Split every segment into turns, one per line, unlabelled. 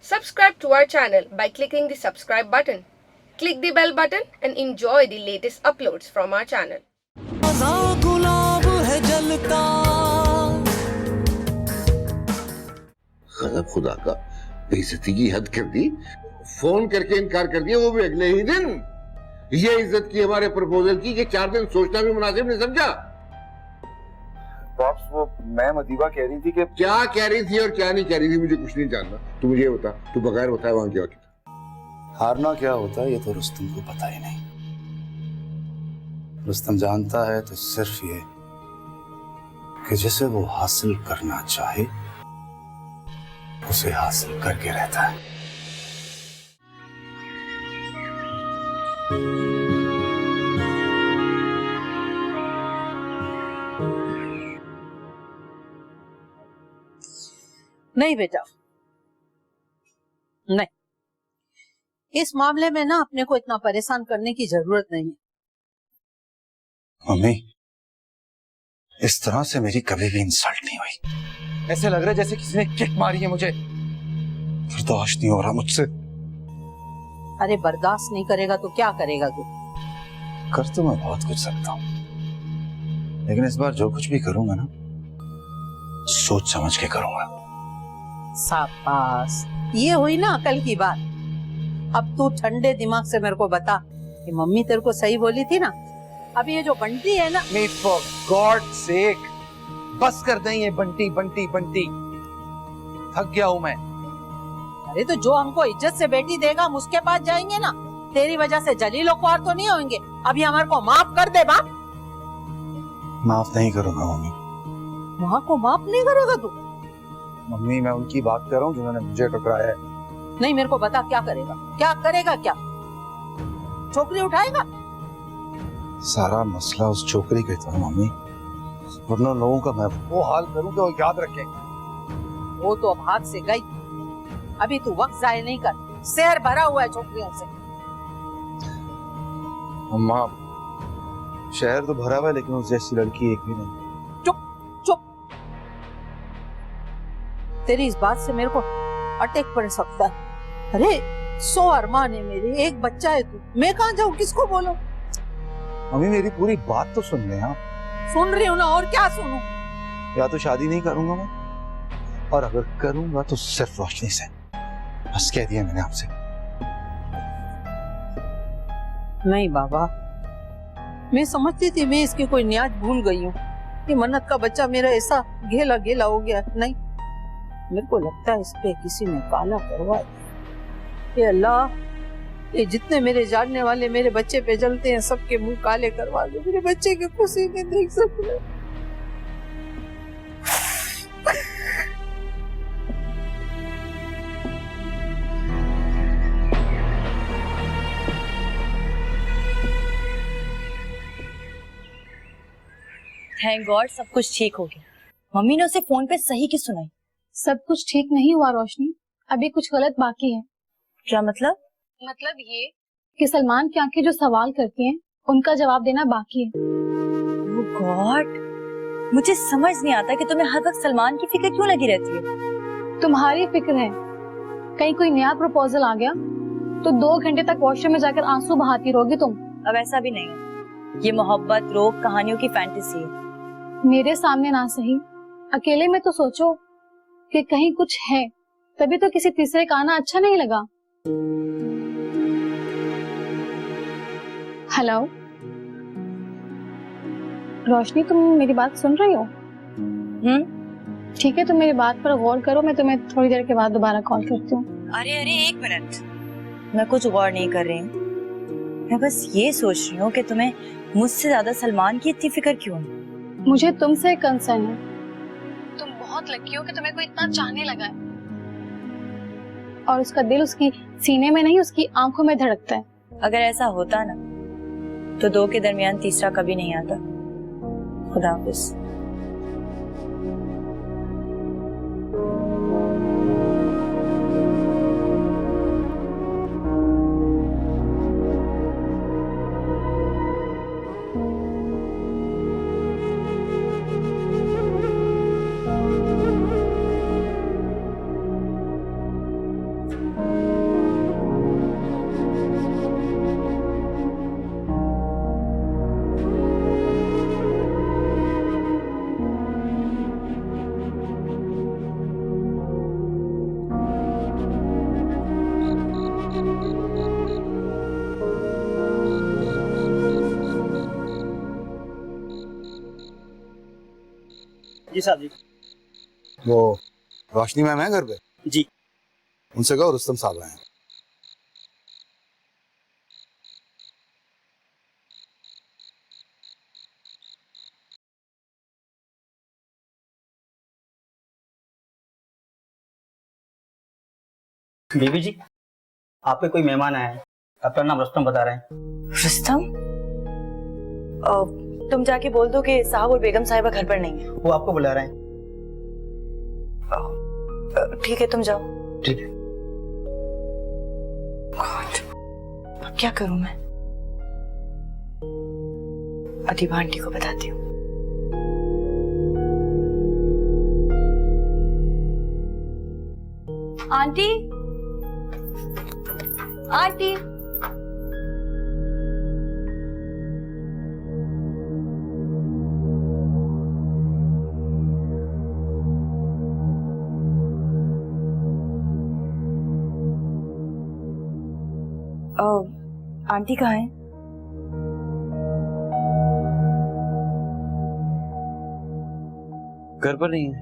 Subscribe to our channel by clicking the subscribe button. Click the bell button and enjoy the latest uploads from our channel.
गुलाब है जलता।
गजब खुदा का, बेइज्जती की हद कर दी। फोन करके इनकार कर दिया, वो भी अगले ही दिन। ये इज्जत की हमारे प्रपोजल की कि 4 दिन सोचना भी मुनासिब नहीं समझा।
पॉप्स, वो मैम अदीबा कह रही थी कि
क्या कह रही थी और क्या नहीं कह रही थी मुझे कुछ नहीं जानना। तू मुझे बता, तू बगैर बताए वहां क्या किया?
हारना क्या होता है ये तो रुस्तम को पता ही नहीं। रुस्तम जानता है तो सिर्फ ये कि जिसे वो हासिल करना चाहे उसे हासिल करके रहता है।
नहीं बेटा, नहीं, इस मामले में ना अपने को इतना परेशान करने की जरूरत नहीं है।
मम्मी, इस तरह से मेरी कभी भी इंसल्ट नहीं हुई। ऐसे लग रहा है जैसे किसी ने किक मारी है मुझे। बर्दाश्त नहीं हो रहा मुझसे।
अरे बर्दाश्त नहीं करेगा तो क्या करेगा तू?
कर तो मैं बहुत कुछ सकता हूँ, लेकिन इस बार जो कुछ भी करूंगा ना, सोच समझ के करूंगा।
शाबाश, ये हुई ना अकल की बात। अब तू ठंडे दिमाग से मेरे को बता कि मम्मी तेरे को सही बोली थी ना। अब ये जो बंटी है ना,
फॉर गॉड सेक, बस कर दें ये बंटी बंटी बंटी। थक गया हूं मैं।
अरे तो जो हमको इज्जत से बेटी देगा हम उसके पास जाएंगे ना। तेरी वजह से जलील और ख्वार तो नहीं होंगे। अभी हमारे को माफ कर दे बाप।
माफ नहीं करूंगा मम्मी।
माँ को माफ नहीं करेगा तू?
मम्मी, मैं उनकी बात कर रहा हूँ जिन्होंने मुझे टकराया है।
नहीं, मेरे को बता क्या करेगा? क्या करेगा? क्या छोकरी उठाएगा?
सारा मसला उस छोकरी के था मम्मी, वरना लोगों का मैं वो हाल करूं कि वो याद रखें।
वो तो अब हाथ से गई। अभी तू वक्त जाया नहीं कर, शहर भरा हुआ है छोकरियों से।
अम्मा, शहर तो भरा हुआ है लेकिन उस जैसी लड़की एक भी नहीं।
चुप चुप, तेरी इस बात से मेरे को अटैक पड़ सकता है। अरे 100 अरमान है मेरे, एक बच्चा है तू, मैं कहाँ जाऊँ, किसको बोलूं?
मम्मी, मेरी पूरी बात तो सुन ले। आप
सुन रही हूँ ना, और क्या सुनूं?
या तो शादी नहीं करूंगा मैं, और अगर करूंगा तो सिर्फ रोशनी से। बस कह दिया मैंने आपसे।
नहीं बाबा, मैं समझती थी मैं इसकी कोई न्याज भूल गई हूँ कि मन्नत का बच्चा मेरा ऐसा घेला घेला हो गया। नहीं, मेरे को लगता है इस पे किसी ने काला करवा दिया। ये अल्लाह, ये जितने मेरे जानने वाले मेरे बच्चे पे जलते हैं सबके मुंह काले करवा दो। मेरे बच्चे की खुशी में देख सकूं।
थैंक गॉड सब कुछ ठीक हो गया। मम्मी ने उसे फोन पे सही की सुनाई।
सब कुछ ठीक नहीं हुआ रोशनी, अभी कुछ गलत बाकी है।
क्या मतलब?
मतलब ये कि सलमान की आंखें जो सवाल करती हैं उनका जवाब देना बाकी है।
ओह गॉड, मुझे समझ नहीं आता कि तुम्हें हर वक्त सलमान की फिक्र क्यों लगी रहती है।
तुम्हारी फिक्र है, कहीं कोई नया प्रपोजल आ गया तो 2 घंटे तक वॉशरूम में जाकर आंसू बहाती रहोगी तुम।
अब ऐसा भी नहीं है, ये मोहब्बत रोग कहानियों की फैंटेसी है।
मेरे सामने ना सही, अकेले में तो सोचो कि कहीं कुछ है, तभी तो किसी तीसरे का आना अच्छा नहीं लगा। हेलो रोशनी, तुम मेरी बात सुन रही हो? ठीक है, तुम मेरी बात पर गौर करो, मैं तुम्हें थोड़ी देर के बाद दोबारा कॉल करती हूँ।
अरे अरे 1 मिनट, मैं कुछ गौर नहीं कर रही हूँ। मैं बस ये सोच रही हूँ कि तुम्हें मुझसे ज्यादा सलमान की इतनी फिक्र क्यों है।
मुझे तुमसे कंसर्न है। तुम बहुत लकी हो कि तुम्हें कोई इतना चाहने लगा है, और उसका दिल उसकी सीने में नहीं उसकी आंखों में धड़कता है।
अगर ऐसा होता ना तो 2 के दरमियान तीसरा कभी नहीं आता। खुदा हाफिज।
जी साहब जी।
वो रोशनी मैम है घर पे?
जी।
उनसे कहो रुस्तम साहब आए हैं।
बीबी जी, आपके कोई मेहमान आए हैं, आपका नाम रुस्तम बता रहे हैं।
रुस्तम, तुम जाके बोल दो कि साहब और बेगम साहिबा घर पर नहीं है।
वो आपको बुला रहे हैं।
ठीक है, तुम जाओ।
ठीक है।
अब क्या करूं मैं? अदीबा आंटी को बताती हूँ। आंटी, आंटी, आंटी कहाँ है?
घर पर नहीं है।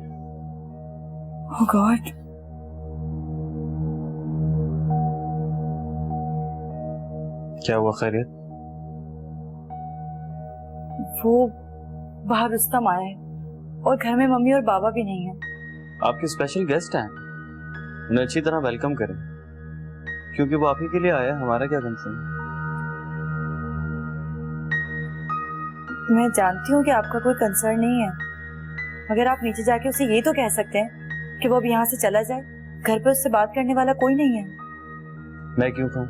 ओह गॉड।
क्या हुआ, खैरियत?
वो बाहर रुस्तम आया है और घर में मम्मी और बाबा भी नहीं है।
आपके स्पेशल गेस्ट हैं, उन्हें अच्छी तरह वेलकम करें, क्योंकि वो आप ही के लिए आया है, हमारा क्या कंसर्न।
मैं जानती हूँ कि आपका कोई कंसर्न नहीं है, मगर आप नीचे जाके उसे ये तो कह सकते हैं कि वो अब यहाँ से चला जाए। घर पे उससे बात करने वाला कोई नहीं है।
मैं क्यों कहूँ?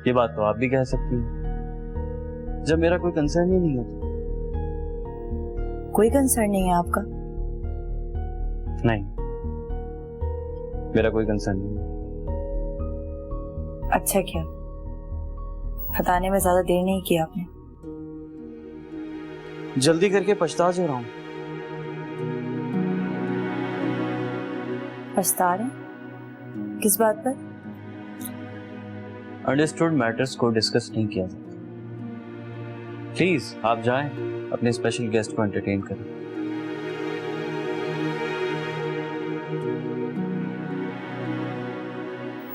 ये बात तो आप भी कह सकती हैं, जब मेरा कोई कंसर्न ही नहीं है।
कोई कंसर्न नहीं है आपका?
नहीं, मेरा कोई कंसर्न नहीं है।
अच्छा किया, बताने में ज्यादा देर नहीं की आपने।
जल्दी करके पछता जो रहा हूँ।
पछता रहे? किस बात पर?
अंडरस्टूड मैटर्स को डिस्कस नहीं किया जाता। प्लीज आप जाएं, अपने स्पेशल गेस्ट को एंटरटेन करें।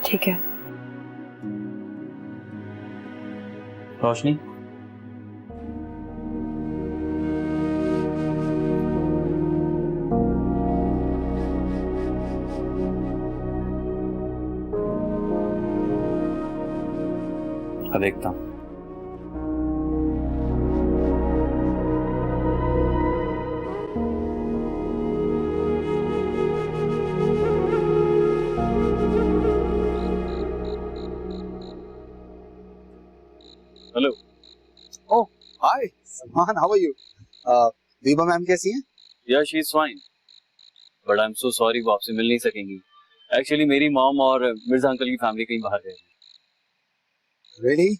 ठीक है।
रोशनी, अब देखता हूं। Hello.
Oh hi Salman, how are you? Diba ma'am कैसी हैं?
Yeah she is fine, but I am so sorry, वो आपसे मिल नहीं सकेंगी। एक्चुअली मेरी मॉम और मिर्जा अंकल की फैमिली कहीं बाहर गए।
रियली?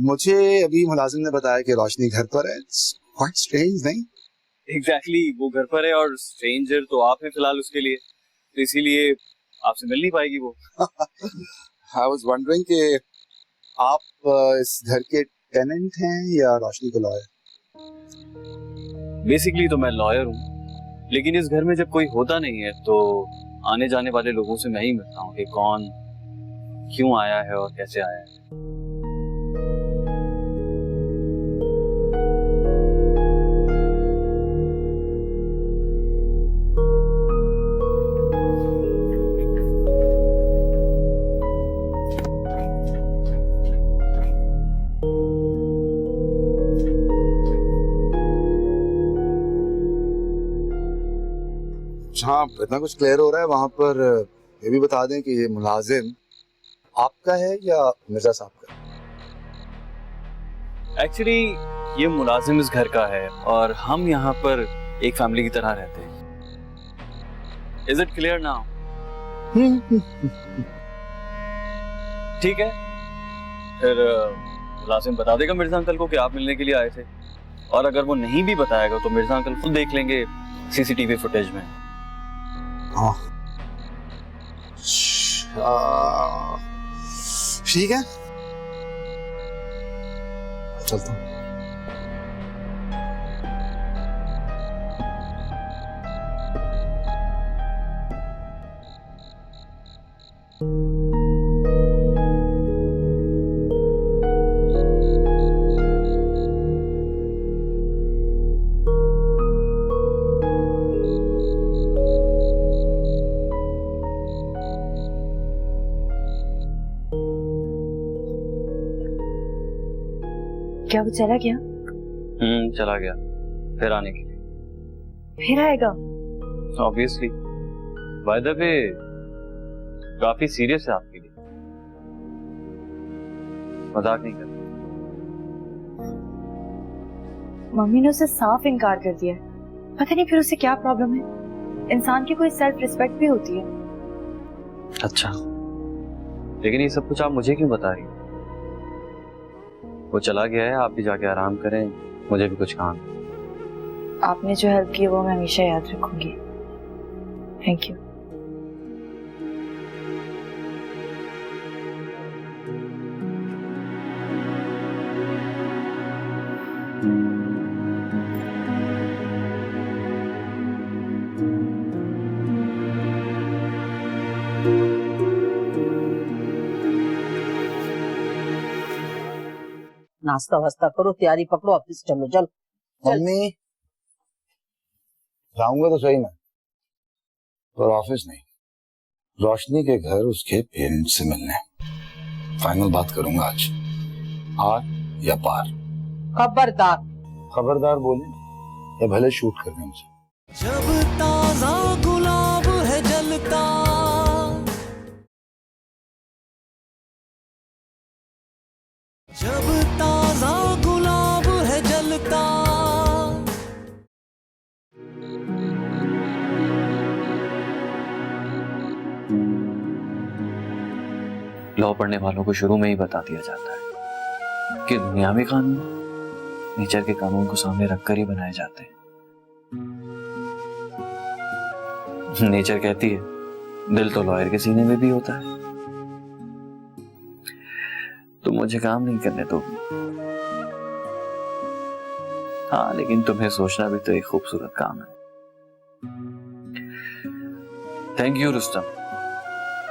मुझे अभी मुलाजिम ने बताया कि रोशनी घर पर है। इट्स क्वाइट स्ट्रेंज, नहीं?
एग्जैक्टली, वो घर पर है और स्ट्रेंजर तो आप हैं फिलहाल उसके लिए, तो इसीलिए आपसे मिल नहीं पाएगी वो।
आई वाज वंडरिंग कि आप इस घर के टेनेंट हैं या रोशनी का लॉयर?
बेसिकली तो मैं लॉयर हूँ, लेकिन इस घर में जब कोई होता नहीं है तो आने जाने वाले लोगों से मैं ही मिलता हूँ कि कौन क्यों आया है और कैसे आया है।
जहाँ इतना कुछ क्लियर हो रहा है वहां पर ये भी बता दें कि ये मुलाजिम आपका है या मिर्जा साहब का?
एक्चुअली ये मुलाजिम इस घर का है और हम यहाँ पर एक फैमिली की तरह रहते हैं। Is it clear now? ठीक है, फिर मुलाजिम बता देगा मिर्जा अंकल को कि आप मिलने के लिए आए थे, और अगर वो नहीं भी बताएगा तो मिर्जा अंकल खुद देख लेंगे सीसीटीवी फुटेज में।
ठीक है, चलता हूँ।
क्या वो चला गया?
चला गया, फिर आने के लिए।
फिर आएगा?
ऑब्वियसली। बाय द वे, काफी सीरियस है आपके लिए, मजाक नहीं करता।
मम्मी ने उसे साफ इनकार कर दिया है। पता नहीं फिर उसे क्या प्रॉब्लम है। इंसान की कोई सेल्फ रिस्पेक्ट भी होती है।
अच्छा, लेकिन ये सब कुछ आप मुझे क्यों बता रही हो? वो चला गया है, आप भी जाके आराम करें, मुझे भी कुछ काम है।
आपने जो हेल्प की वो मैं हमेशा याद रखूंगी। Thank you.
नाश्ता वास्ता करो, तैयारी पकड़ो, ऑफिस चलो। चल
मम्मी, जाऊंगा तो सही मैं, पर ऑफिस नहीं, रोशनी के घर उसके पेरेंट्स से मिलने। फाइनल बात करूंगा आज, आर या पार।
खबरदार।
खबरदार बोले या भले शूट कर दें मुझे।
जब ताजा गुलाब है जलता, जब ताजा गुलाब है जलता,
लॉ पढ़ने वालों को शुरू में ही बता दिया जाता है कि दुनियावी कानून नेचर के कानून को सामने रखकर ही बनाए जाते हैं। नेचर कहती है दिल तो लॉयर के सीने में भी होता है। तो मुझे काम नहीं करने दोगी? हाँ, लेकिन तुम्हें सोचना भी तो एक खूबसूरत काम है। थैंक यू रुस्तम,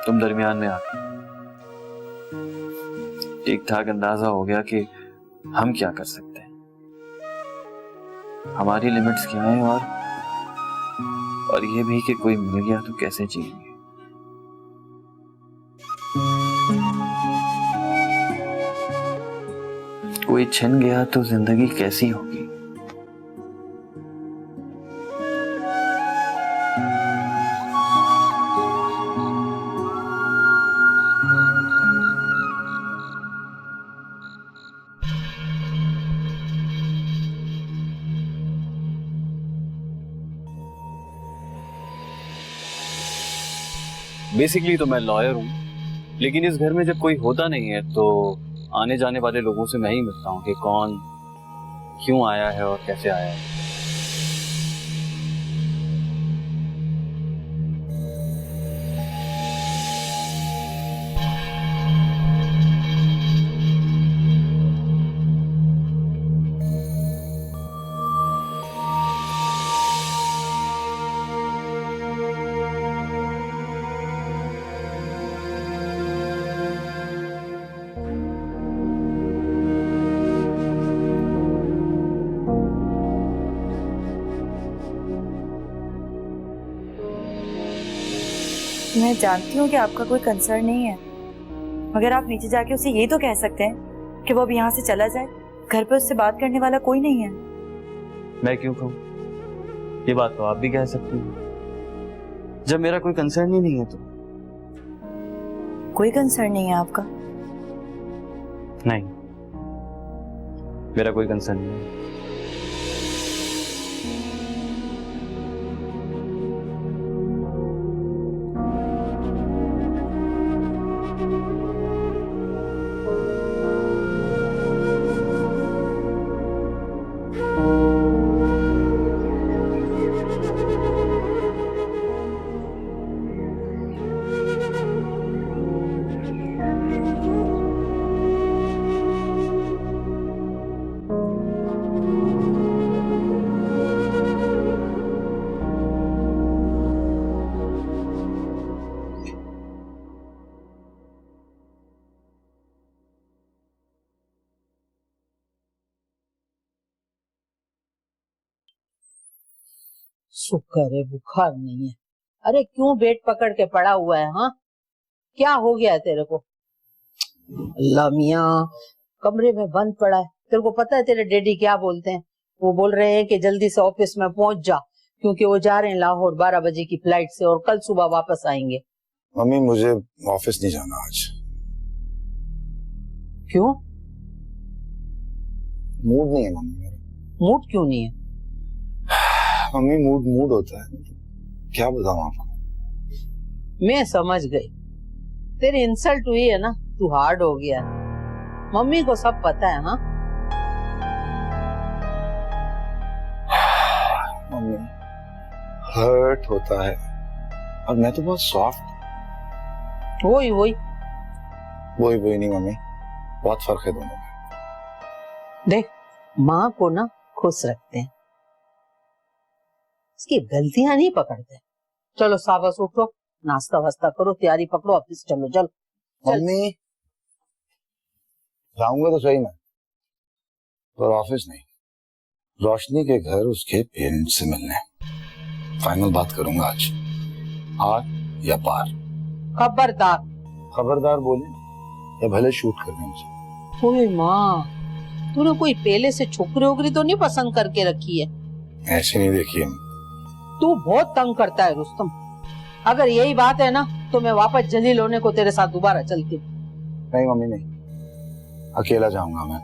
तुम दरमियान में आ गए। ठीक ठाक अंदाजा हो गया कि हम क्या कर सकते हैं, हमारी लिमिट्स क्या हैं, और ये भी कि कोई मिल गया तो कैसे जिएंगे। कोई छिन गया तो जिंदगी कैसी होगी। बेसिकली तो मैं लॉयर हूं, लेकिन इस घर में जब कोई होता नहीं है तो आने जाने वाले लोगों से मैं ही मिलता हूँ कि कौन क्यों आया है और कैसे आया है।
मैं जानती हूँ कि आपका कोई कंसर्न नहीं है, मगर आप नीचे जाके उसे ये तो कह सकते हैं कि वो अब यहाँ से चला जाए। घर पे उससे बात करने वाला कोई नहीं है।
मैं क्यों कहूँ? ये बात तो आप भी कह सकती हैं, जब मेरा कोई कंसर्न ही नहीं है तो।
कोई कंसर्न नहीं है आपका?
नहीं, मेरा कोई कंसर्न नहीं है।
शुक्र है बुखार नहीं है। अरे क्यों पेट पकड़ के पड़ा हुआ है? हाँ, क्या हो गया है तेरे को? अल्लाह मियाँ, कमरे में बंद पड़ा है। तेरे को पता है तेरे डैडी क्या बोलते हैं? वो बोल रहे हैं कि जल्दी से ऑफिस में पहुंच जा, क्योंकि वो जा रहे हैं लाहौर 12 बजे की फ्लाइट से और कल सुबह वापस आएंगे।
मम्मी मुझे ऑफिस नहीं जाना आज।
क्यों?
मूड नहीं है मम्मी मेरा।
मूड क्यों नहीं है?
मम्मी मूड मूड होता है, क्या बताऊं आपको।
मैं समझ गई, तेरी इंसल्ट हुई है ना, तू हार्ड हो गया है। मम्मी को सब पता है। हाँ
मम्मी हर्ट होता है और मैं तो बहुत सॉफ्ट।
वही
वही नहीं मम्मी, बहुत फर्क है दोनों में।
देख, माँ को ना खुश रखते हैं, इसकी गलतियां नहीं पकड़ते। चलो शाबाश, उठो, नाश्ता वास्ता करो, तैयारी पकड़ो, ऑफिस चलो। चल
मम्मी जाऊंगा तो सही मैं, पर ऑफिस नहीं, रोशनी के घर उसके पेरेंट्स से मिलने। फाइनल बात करूंगा आज, आर या पार।
खबरदार।
खबरदार बोले या भले शूट कर दें मुझे।
ओए माँ, तूने कोई पहले से छोकरी वोकरी तो नहीं पसंद करके रखी है?
ऐसे नहीं देखिए,
तू बहुत तंग करता है रुस्तम। अगर यही बात है ना तो मैं वापस जलील होने को तेरे साथ दोबारा चलती हूँ।
नहीं मम्मी नहीं, अकेला जाऊंगा मैं,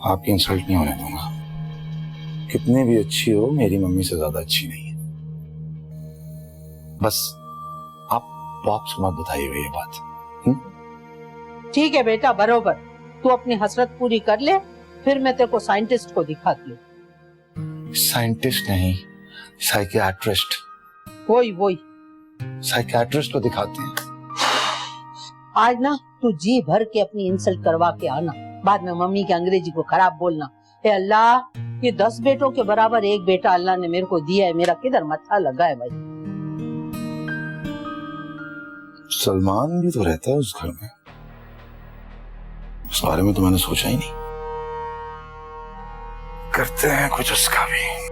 आपकी इंसल्ट नहीं होने दूंगा। कितनी भी अच्छी हो, मेरी मम्मी से ज्यादा अच्छी नहीं है। बस आप पॉप्स को मत बताइए ये बात।
ठीक है बेटा, बरोबर। तू अपनी हसरत पूरी कर ले, फिर मैं तेरे को साइंटिस्ट को दिखाती हूँ।
साइंटिस्ट नहीं, साइकियाट्रिस्ट।
वही
साइकियाट्रिस्ट को दिखाते हैं।
आज ना तू जी भर के अपनी इंसल्ट करवा के आना, बाद में मम्मी के अंग्रेजी को खराब बोलना। ए अल्लाह, ये 10 बेटों के बराबर एक बेटा अल्लाह ने मेरे को दिया है, मेरा किधर मत्था लगा है भाई।
सलमान भी तो रहता है उस घर में, उस बारे में तो मैंने सोचा ही नहीं। करते हैं कुछ उसका भी।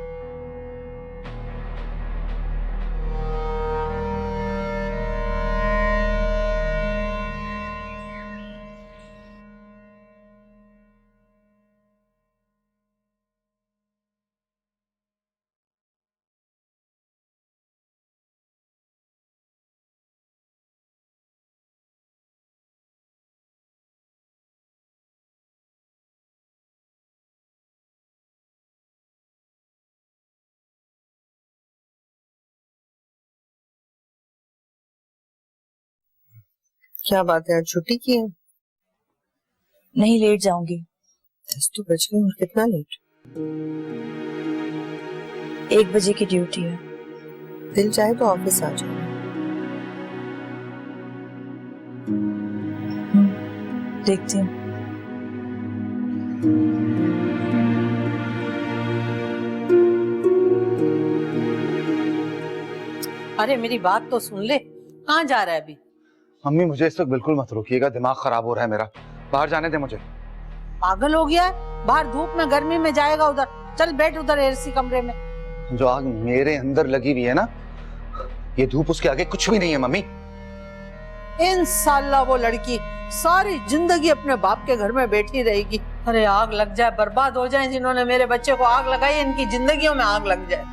क्या बात है, आज छुट्टी की है?
नहीं, लेट जाऊंगी।
10 तो बज गए और कितना लेट?
1 बजे की ड्यूटी है।
दिल चाहे तो ऑफिस आ जाओ।
देखती हूँ।
अरे मेरी बात तो सुन ले, कहाँ जा रहा है अभी?
मम्मी मुझे इस वक्त बिल्कुल मत रोकिएगा, दिमाग खराब हो रहा है मेरा, बाहर जाने दे मुझे।
पागल हो गया है? बाहर धूप में गर्मी में जाएगा उधर? चल बैठ उधर एसी कमरे में।
जो आग मेरे अंदर लगी हुई है ना, ये धूप उसके आगे कुछ भी नहीं है मम्मी।
इंशाल्लाह वो लड़की सारी जिंदगी अपने बाप के घर में बैठी रहेगी। अरे आग लग जाए, बर्बाद हो जाए, जिन्होंने मेरे बच्चे को आग लगाई, इनकी जिंदगियों में आग लग जाए।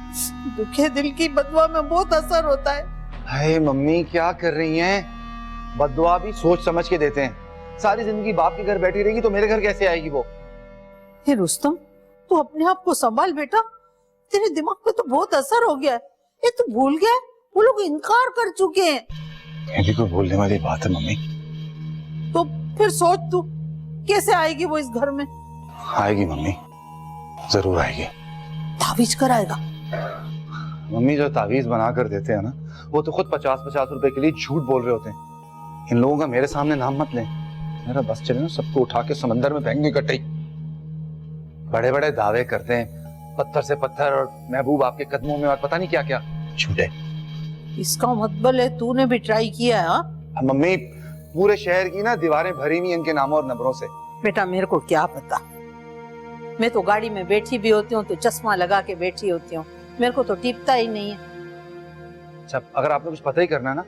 दुखे दिल की बदुआ में बहुत असर होता है।
हाय मम्मी क्या कर रही हैं? बददुआ भी सोच समझ के देते हैं। सारी जिंदगी बाप के घर बैठी रहेगी तो मेरे घर कैसे आएगी वो?
हे रुस्तम, तू अपने आप को संभाल बेटा, तेरे दिमाग पे तो बहुत असर हो गया है। ये तू भूल गया, वो लोग इनकार कर चुके हैं।
ये भी कोई बोलने वाली बात है मम्मी?
तो फिर सोच तू, कैसे आएगी वो इस घर में?
आएगी मम्मी, जरूर आएगी।
तावीज कराएगा?
मम्मी जो तावीज बना कर देते हैं ना, वो तो खुद 50-50 रुपए के लिए झूठ बोल रहे होते हैं। इन लोगों का मेरे सामने नाम मत लें, मेरा बस चले ना सबको उठा के समंदर में फेंक इकट्ठे। बड़े बड़े दावे करते हैं, पत्थर से पत्थर और महबूब आपके कदमों में, और पता नहीं क्या क्या झूठे।
इसका मतलब है तूने भी ट्राई किया है? हाँ
मम्मी, पूरे शहर की ना दीवारें भरी हुई इनके नामों और नंबरों से।
बेटा मेरे को क्या पता, मैं तो गाड़ी में बैठी भी होती हूँ तो चश्मा लगा के बैठी होती हूँ, मेरे को तो टिपता ही नहीं है।
अच्छा, अगर आपने कुछ पता ही करना है ना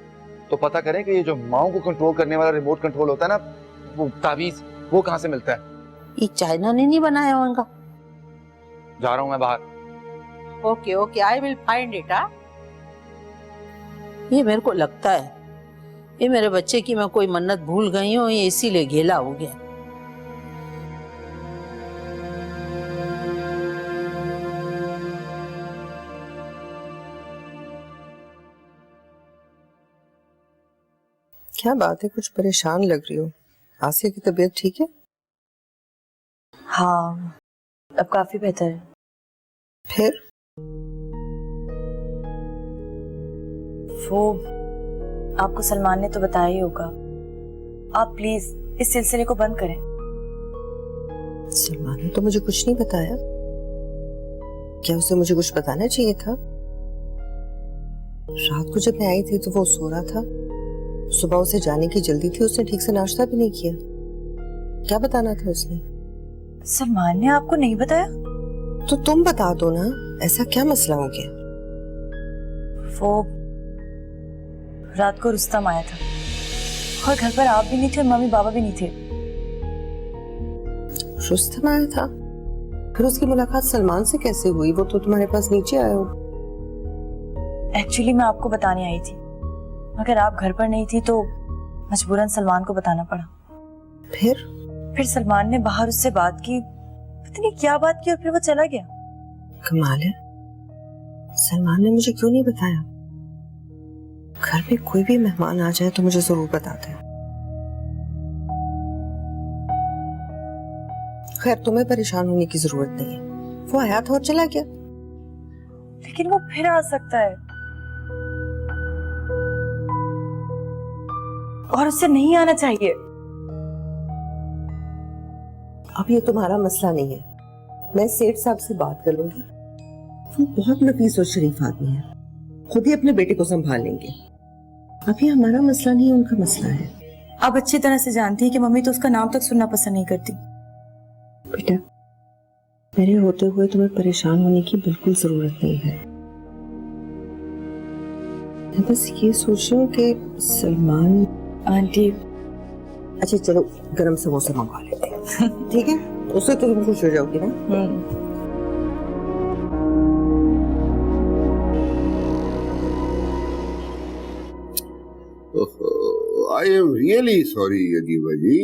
तो पता करें कि ये जो माओ को कंट्रोल करने वाला रिमोट कंट्रोल होता है ना, वो ताबीज, वो कहाँ से मिलता है।
ये चाइना ने नहीं बनाया होगा।
जा रहा हूँ मैं बाहर।
Okay okay, I will find it. ये मेरे को लगता है ये मेरे बच्चे की मैं कोई मन्नत भूल गई हूँ, ये इसीलिए घेला हो गया।
क्या बात है, कुछ परेशान लग रही हो। आसिया की तबीयत ठीक है?
हाँ, अब काफी बेहतर है।
फिर
वो आपको सलमान ने तो बताया ही होगा। आप प्लीज इस सिलसिले को बंद करें।
सलमान ने तो मुझे कुछ नहीं बताया। क्या उसे मुझे कुछ बताना चाहिए था? रात को जब मैं आई थी तो वो सो रहा था। सुबह उसे जाने की जल्दी थी, उसने ठीक से नाश्ता भी नहीं किया। क्या बताना था उसने?
सलमान ने आपको नहीं बताया?
तो तुम बता दो ना, ऐसा क्या मसला हो गया?
वो रात को रुस्तम आया था और घर पर आप भी नहीं थे और मम्मी पापा भी नहीं थे।
रुस्तम आया था? फिर उसकी मुलाकात सलमान से कैसे हुई? वो तो तुम्हारे पास नीचे आया हो।
एक्चुअली मैं आपको बताने आई थी, मगर आप घर पर नहीं थी तो मजबूरन सलमान को बताना पड़ा।
फिर
सलमान ने बाहर उससे बात की, पता नहीं क्या बात की, और फिर वो चला गया।
कमाल है, सलमान ने मुझे क्यों नहीं बताया? घर पे कोई भी मेहमान आ जाए तो मुझे जरूर बताते हैं। खैर, तुम्हें परेशान होने की जरूरत नहीं है। वो आया था और चला गया।
लेकिन वो फिर आ सकता है और उससे नहीं आना चाहिए।
अब ये तुम्हारा मसला नहीं है, मैं सेठ साहब से बात कर लूंगी। वो बहुत नफीस और शरीफ आदमी है, खुद ही अपने बेटे को संभाल लेंगे। अभी हमारा मसला नहीं है, उनका मसला है।
आप अच्छी तरह से जानती हैं कि मम्मी तो उसका नाम तक सुनना पसंद नहीं करती।
बेटा, मेरे होते हुए तुम्हें परेशान होने की बिल्कुल जरूरत नहीं है। मैं बस ये सोच रही हूँ कि सलमान।
आंटी,
अच्छा चलो, गरम समोसा मंगवा लेते हैं। ठीक है, उससे तो तुम खुश हो जाओगी ना।
I am really sorry Adiba ji,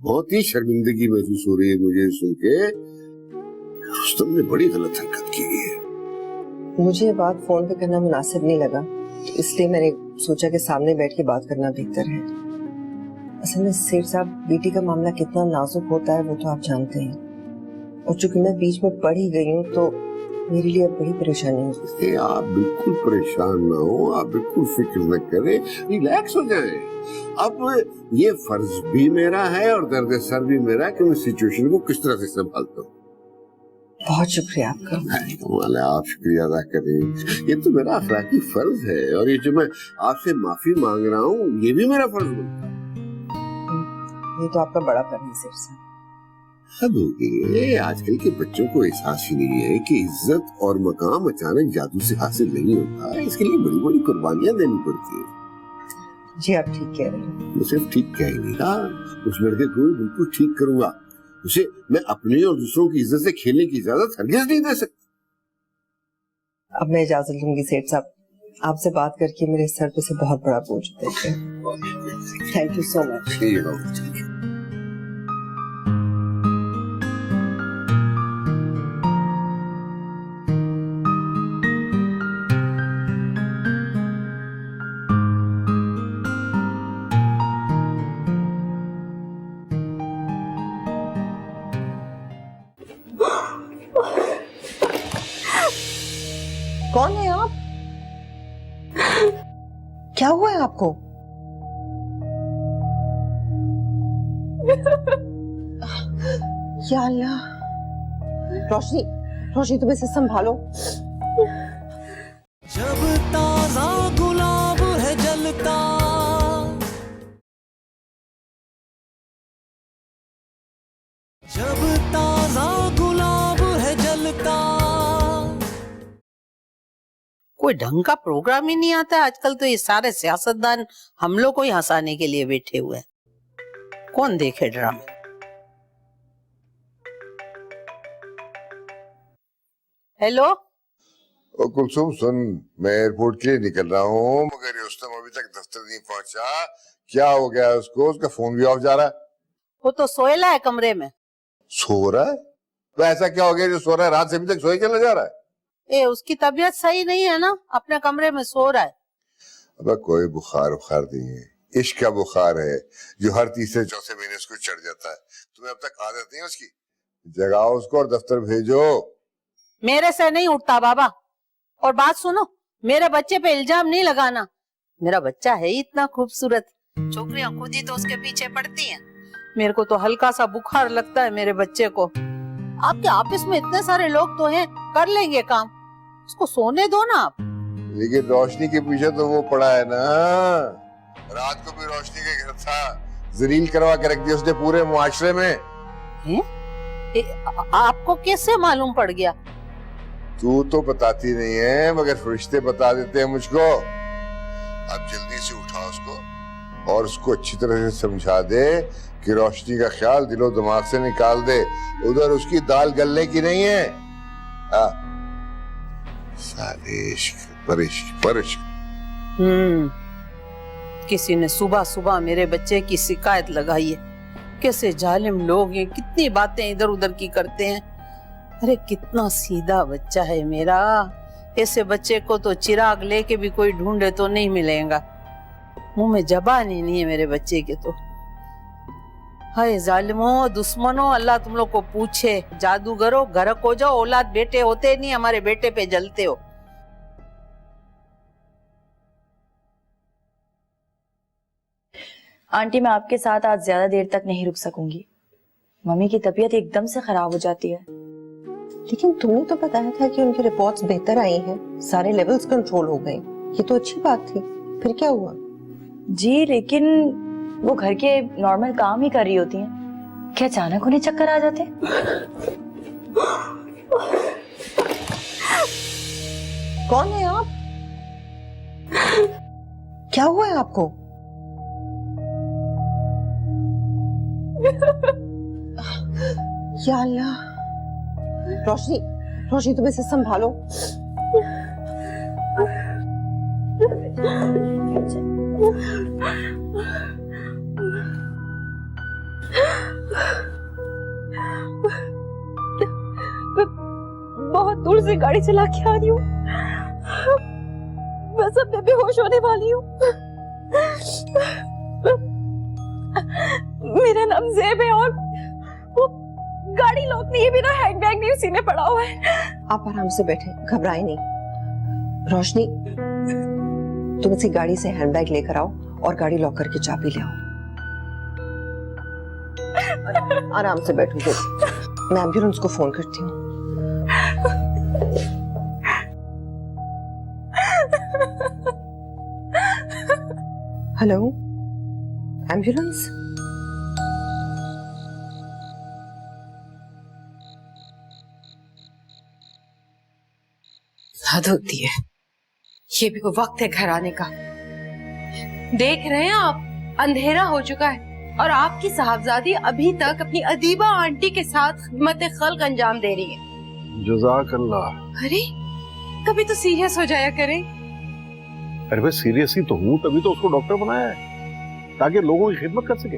बहुत ही शर्मिंदगी महसूस हो रही है मुझे सुन के। रुस्तम ने बड़ी गलत हरकत की है।
मुझे ये बात फोन पे करना मुनासिब नहीं लगा, इसलिए मैंने सोचा कि सामने बैठ के बात करना बेहतर है। असल में सेठ साहब, बेटी का मामला कितना नाजुक होता है वो तो आप जानते हैं, और चूंकि मैं बीच में पड़ ही गई हूँ तो मेरे लिए अब बड़ी परेशानी हो सकती है।
आप बिल्कुल परेशान ना हो, आप बिल्कुल फिक्र न करें, रिलैक्स हो जाएं। अब ये फर्ज भी मेरा है और दर्द सर भी मेरा है कि मैं सिचुएशन को किस तरह से संभालता हूँ।
बहुत शुक्रिया आपका।
आप शुक्रिया अदा करें, ये तो मेरा अखलाकी फर्ज है, और ये जो मैं आपसे माफी मांग रहा हूँ ये भी मेरा फर्ज बनता है।
ये तो आपका बड़ा फर्ज है सेठ साहब।
हद हो गई है, आजकल के बच्चों को एहसास ही नहीं है कि इज्जत और मकाम अचानक जादू से हासिल नहीं होता, इसके लिए बड़ी बड़ी कुर्बानियां देनी पड़ती है।
जी आप ठीक कह रहे हैं।
मैं सिर्फ ठीक कह नहीं रहा, उस लड़के को भी बिल्कुल ठीक करूंगा। उसे मैं अपनी और दूसरों की इज्जत से खेलने की इजाजत हरगिज नहीं दे सकता।
अब मैं इजाजत लूंगी सेठ साहब, आपसे बात करके मेरे सर पे से बहुत बड़ा बोझ उतर गया। Thank you so much. कौन है आप? क्या हुआ है आपको? या अल्लाह। रोशनी, रोशनी तुम इसे संभालो।
जब ताजा गुलाब है जलता, जब ताजा गुलाब है जलता,
कोई ढंग का प्रोग्राम ही नहीं आता है। आजकल तो ये सारे सियासतदान हम लोग को ही हंसाने के लिए बैठे हुए हैं। कौन देखे ड्रामे। हेलो
ओ कुलसुम सुन, मैं एयरपोर्ट के लिए निकल रहा हूँ, मगर रुस्तम अभी तक दफ्तर नहीं पहुंचा। क्या हो गया उसको? उसका फोन भी ऑफ जा रहा है।
वो तो सोएला है कमरे में।
सो रहा है? तो ऐसा क्या हो गया जो सो रहा है? रात से अभी तक सोए चला जा रहा है?
उसकी तबीयत सही नहीं है ना, अपने कमरे में सो रहा है।
अब कोई बुखार नहीं है, इश्क का बुखार है जो हर तीसरे चौथे महीने उसको चढ़ जाता है। तुम्हें अब तक आदत नहीं है उसकी? जगाओ उसको और दफ्तर भेजो।
मेरे से नहीं उठता बाबा। और बात सुनो, मेरे बच्चे पे इल्जाम नहीं लगाना। मेरा बच्चा है ही इतना खूबसूरत, छोकरियां खुद ही तो उसके पीछे पड़ती हैं। मेरे को तो हल्का सा बुखार लगता है मेरे बच्चे को। आपके ऑफिस में इतने सारे लोग तो हैं, कर लेंगे काम, उसको सोने दो ना आप।
लेकिन रोशनी के पीछे तो वो पड़ा है ना। रात को भी रोशनी के घर था, जलील करवा के रख दिया उसने पूरे मुआशरे में।
आपको कैसे मालूम पड़ गया?
तू तो बताती नहीं है, मगर फरिश्ते बता देते हैं मुझको। अब जल्दी से उठा उसको और उसको अच्छी तरह से समझा दे कि रोशनी का ख्याल दिलो दिमाग से निकाल दे। उधर उसकी दाल गलने की नहीं है। साले इश्क पर इश्क पर इश्क।
किसी ने सुबह सुबह मेरे बच्चे की शिकायत लगाई है। कैसे जालिम लोग हैं, कितनी बातें इधर उधर की करते हैं। अरे कितना सीधा बच्चा है मेरा। ऐसे बच्चे को तो चिराग लेके भी कोई ढूंढे तो नहीं मिलेगा। मुंह में जबान ही नहीं है मेरे बच्चे के तो। हाय जालिमों, दुश्मनों, अल्लाह तुम लोग को पूछे। जादूगरों, घरक हो जाओ, औलाद बेटे होते नहीं, हमारे बेटे पे जलते हो।
आंटी, मैं आपके साथ आज ज्यादा देर तक नहीं रुक सकूंगी। मम्मी की तबीयत एकदम से खराब हो जाती है।
लेकिन तुमने तो बताया था कि उनकी रिपोर्ट्स बेहतर आई हैं, सारे लेवल्स कंट्रोल हो गए। ये तो अच्छी बात थी, फिर क्या हुआ?
जी, लेकिन वो घर के नॉर्मल काम ही कर रही होती हैं। क्या अचानक उन्हें चक्कर आ जाते?
कौन है आप? क्या हुआ है आपको? या अल्लाह। रोशनी, रोशनी तुम इसे संभालो।
बहुत दूर से गाड़ी चला के आ रही हूँ, बस अब मैं बेहोश होने वाली हूँ। मेरा नाम जेब है और वो गाड़ी लॉक नहीं है, मेरा हैंडबैग नहीं उसी में पड़ा हुआ है।
आप आराम से बैठे, घबराए नहीं। रोशनी, तुम इसी गाड़ी से हैंडबैग लेकर आओ और गाड़ी लॉक करके चाबी ले आओ। आराम से बैठो जी, मैं एम्बुलेंस को फोन करती हूँ। Hello, ambulance?
हद होती है, ये भी कोई वक्त है घर आने का। देख रहे हैं आप, अंधेरा हो चुका है और आपकी साहबजादी अभी तक अपनी अदीबा आंटी के साथ खिदमत खल्क अंजाम दे रही है।
जज़ाकल्लाह।
अरे कभी तो सीरियस हो जाया करें।
अरे मैं सीरियस ही तो हूँ, तभी तो उसको डॉक्टर बनाया है ताकि लोगों की खिदमत कर सके।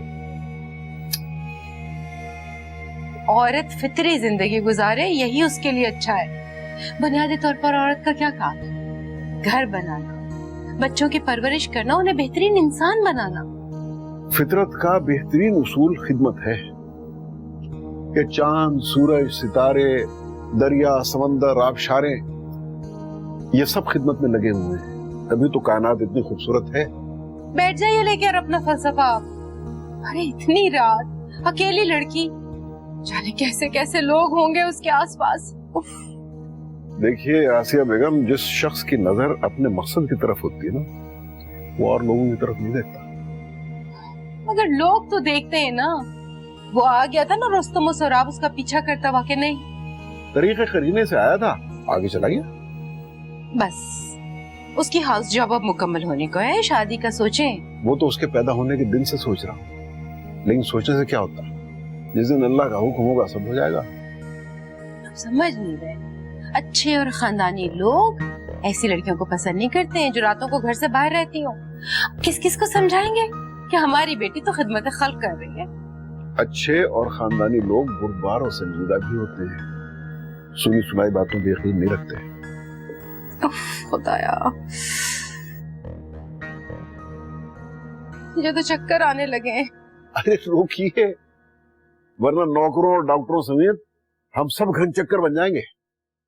औरत फितरी जिंदगी गुजारे, यही उसके लिए अच्छा है। बुनियादी तौर पर औरत का क्या काम है? घर बनाना, बच्चों की परवरिश करना, उन्हें बेहतरीन इंसान बनाना।
फितरत का बेहतरीन उसूल खिदमत है कि चांद, सूरज, सितारे, दरिया, समंदर, आबशारें, ये सब खिदमत में लगे हुए हैं, तभी तो कायनात इतनी खूबसूरत है।
बैठ जाइए लेकर अपना फलसफा आप। अरे इतनी रात, अकेली लड़की, जाने कैसे कैसे लोग होंगे उसके आसपास।
देखिए आसिया बेगम, जिस शख्स की नजर अपने मकसद की तरफ होती है ना, वो और लोगों की तरफ नहीं देखता।
मगर लोग तो देखते हैं ना। वो आ गया था ना रुस्तम सराब, उसका पीछा करता हुआ कि नहीं?
तरीके करीने से आया था, आगे चला गया।
बस उसकी हाउस जॉब अब मुकम्मल होने को है, शादी का सोचें।
वो तो उसके पैदा होने के दिन से सोच रहा हूँ, लेकिन सोचने से क्या होता, जिस दिन अल्लाह का हुक्म होगा सब हो जाएगा।
आप समझ नहीं रहे, अच्छे और खानदानी लोग ऐसी लड़कियों को पसंद नहीं करते हैं जो रातों को घर से बाहर रहती हो। किस किस को समझाएंगे कि हमारी बेटी तो खिदमत खल्क कर रही है।
अच्छे और खानदानी लोग बुर्दबार और संजीदा भी होते हैं, सुनी सुनाई बातों पे यकीन नहीं रखते।
खुदाया, मुझे तो चक्कर आने लगे हैं।
अरे रोकिए, वरना नौकरों और डॉक्टरों समेत हम सब घन चक्कर बन जाएंगे।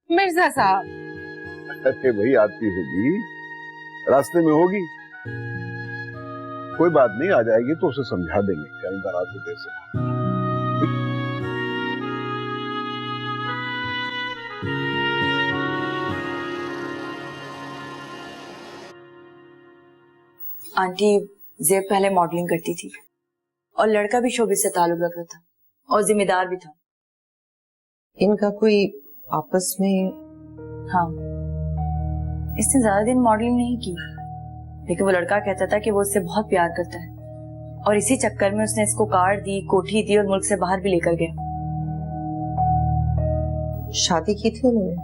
मिर्जा साहब,
अरे भाई आती होगी, रास्ते में होगी, कोई बात नहीं, आ जाएगी तो उसे समझा देंगे, कहीं बारात को देर से।
आंटी, ज़ेब पहले मॉडलिंग करती थी और लड़का भी शोबिस से ताल्लुक रखता था और जिम्मेदार भी था।
इनका कोई आपस में?
हाँ, इसने ज्यादा दिन मॉडलिंग नहीं की, लेकिन वो लड़का कहता था कि वो उससे बहुत प्यार करता है और इसी चक्कर में उसने इसको कार दी, कोठी दी और मुल्क से बाहर भी लेकर गया।
शादी की थी उन्होंने?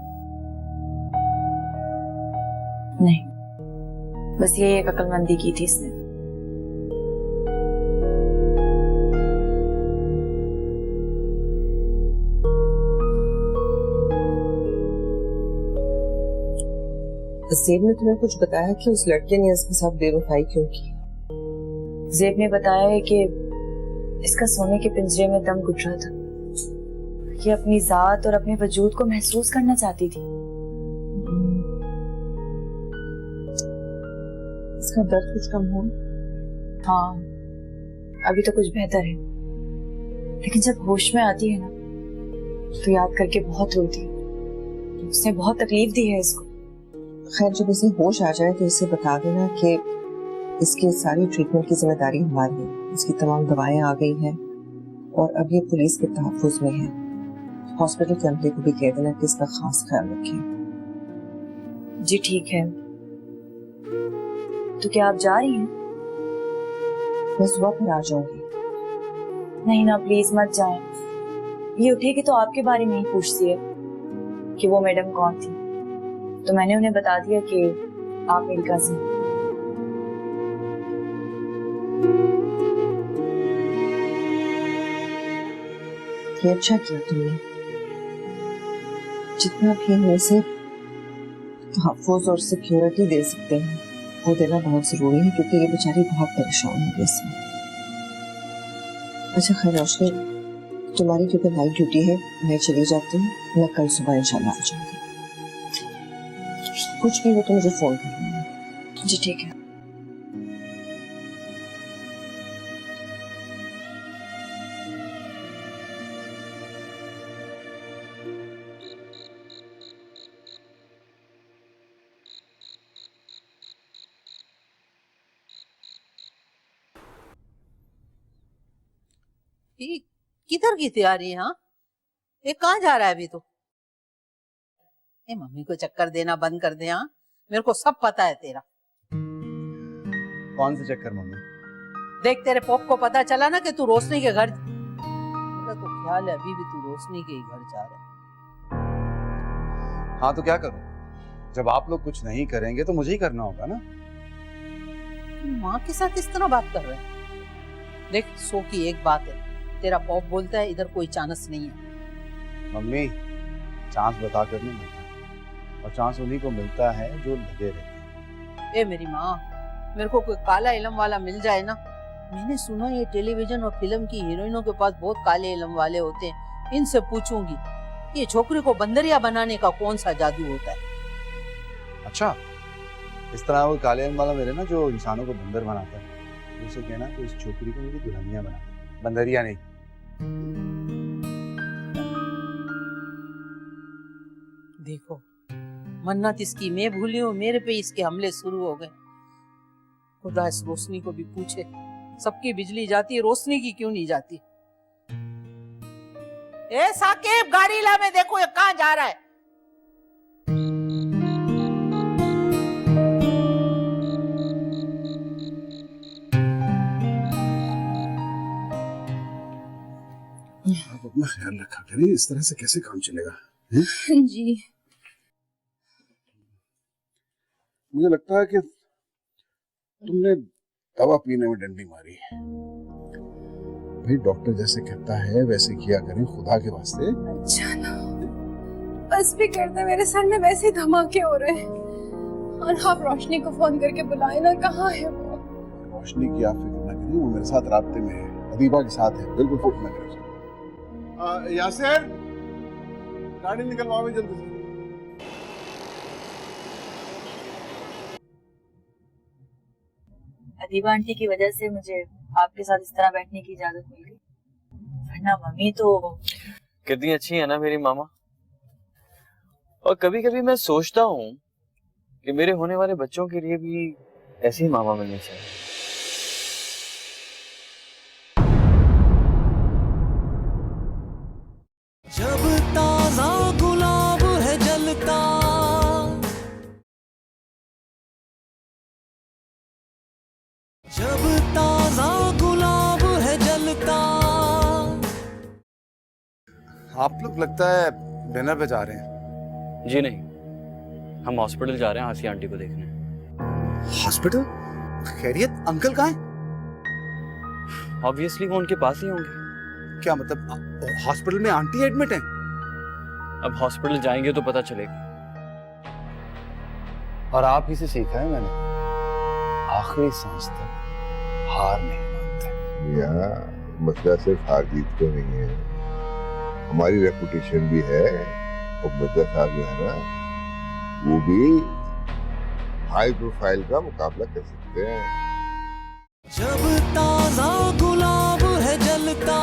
नहीं, बस ये एक अक्लमंदी की थी इसने।
ज़ेब ने तुम्हें कुछ बताया कि उस लड़के ने इसके साथ बेवफाई क्यों की?
ज़ेब ने बताया है कि इसका सोने के पिंजरे में दम घुट रहा था, ये अपनी जात और अपने वजूद को महसूस करना चाहती थी।
इसका दर्द कुछ कम हुआ?
हाँ, अभी तो कुछ बेहतर है, लेकिन जब होश में आती है ना तो याद करके बहुत रोती है। उसने बहुत तकलीफ दी है इसको।
खैर, जब इसे होश आ जाए तो इसे बता देना कि इसकी सारी ट्रीटमेंट की जिम्मेदारी हमारी है। इसकी तमाम दवाएं आ गई हैं और अब ये पुलिस के तहफ्फुज़ में है। हॉस्पिटल के अमले को भी कह देना कि इसका खास ख्याल रखें।
जी ठीक है, तो क्या आप जा रही हैं?
मैं सुबह फिर आ जाऊंगी।
नहीं ना, प्लीज मत जाएं। ये उठेगी तो आपके बारे में ही पूछती है कि वो मैडम कौन थी, तो मैंने उन्हें बता दिया कि आप मेरी कजिन।
ये अच्छा किया तुमने। जितना भी हम इसे तहफ्फुज़ और सिक्योरिटी दे सकते हैं वो देना बहुत जरूरी है, क्योंकि ये बेचारी बहुत परेशान है इसमें। अच्छा खैर रोशनी, तुम्हारी क्योंकि नाइट ड्यूटी है, मैं चली जाती हूँ। मैं कल सुबह इंशाल्लाह आ जाऊंगी। कुछ भी हो तो मुझे फोन कर लेना।
जी ठीक है।
किधर की तैयारी है? हाँ, ये कहाँ जा रहा है अभी? तो ए, मम्मी को चक्कर देना बंद कर दे। हाँ, मेरे को सब पता है तेरा।
कौन से चक्कर मम्मी?
देख, तेरे पॉप को पता चला ना कि तू रोशनी के घर, मेरा तो ख्याल है अभी भी तू रोशनी के ही घर जा रहा है।
हाँ तो क्या करूं? जब आप लोग कुछ नहीं करेंगे तो मुझे ही करना होगा ना।
माँ के साथ इस तरह बात कर रहे हैं? देख, सो की एक बात है, तेरा पॉप बोलता है इधर कोई चांस नहीं है।
मम्मी, चांस बता कर नहीं मिलता, और चांस उन्हीं को मिलता है जो लगे रहते हैं।
ए मेरी माँ, मेरे को कोई काला इलम वाला मिल जाए ना। मैंने सुना ये टेलीविजन और फिल्म की हीरोइनों के पास बहुत काले इलम वाले होते हैं। इनसे पूछूंगी ये छोकरी को बंदरिया बनाने का कौन सा जादू होता है।
अच्छा, इस तरह वो काले इलम वाला मेरे ना जो इंसानों को बंदर बनाता है, उसे कहना कि इस छोकरी को मेरी दुल्हनिया बना दे, बंदरिया नहीं।
देखो, मन्नत इसकी मैं भूली हूँ, मेरे पे इसके हमले शुरू हो गए। खुदा इस रोशनी को भी पूछे, सबकी बिजली जाती है, रोशनी की क्यों नहीं जाती? ए साकिब, गाड़ी ला, मैं देखो ये कहाँ जा रहा है।
आप अपना ख्याल रखा करें, इस तरह से कैसे काम चलेगा?
जी।
मुझे लगता है कि तुमने दवा पीने में डंडी मारी। भाई डॉक्टर जैसे कहता है वैसे किया करें, खुदा के वास्ते।
अच्छा ना, बस भी करते, मेरे सर में वैसे ही धमाके हो रहे हैं। और आप रोशनी को फोन करके बुलाए ना, कहाँ है वो?
रोशनी की आप फिक्र ना करें, वो मेरे साथ राब्ते में है, अदीबा के साथ है, बिल्कुल फिक्र ना करें। यासिर, गाड़ी निकलवाओ जल्दी से।
अदीबा आंटी की वजह से मुझे आपके साथ इस तरह बैठने की इजाजत मिल गई, वरना मम्मी तो।
कितनी अच्छी है ना मेरी मामा। और कभी कभी मैं सोचता हूँ कि मेरे होने वाले बच्चों के लिए भी ऐसी ही मामा मिलनी चाहिए।
जब ताजा गुलाब है जलता, जब ताजा गुलाब है जलता।
आप लोग लगता है डिनर पे जा रहे हैं?
जी नहीं, हम हॉस्पिटल जा रहे हैं आसिया आंटी को देखने।
हॉस्पिटल? खैरियत? अंकल कहाँ हैं?
ऑब्वियसली वो उनके पास ही होंगे।
क्या मतलब हॉस्पिटल में आंटी एडमिट हैं?
अब हॉस्पिटल जाएंगे तो पता चलेगा।
और आप ही से सीखा है मैंने, आखिरी सांस तक हार नहीं मानते।
यार मसला सिर्फ हार जीत को नहीं है, हमारी रेपुटेशन भी है। और मिर्जा साहब जो है ना, वो भी हाई प्रोफाइल का मुकाबला कर सकते हैं।
जब ताजा गुलाब है जलता,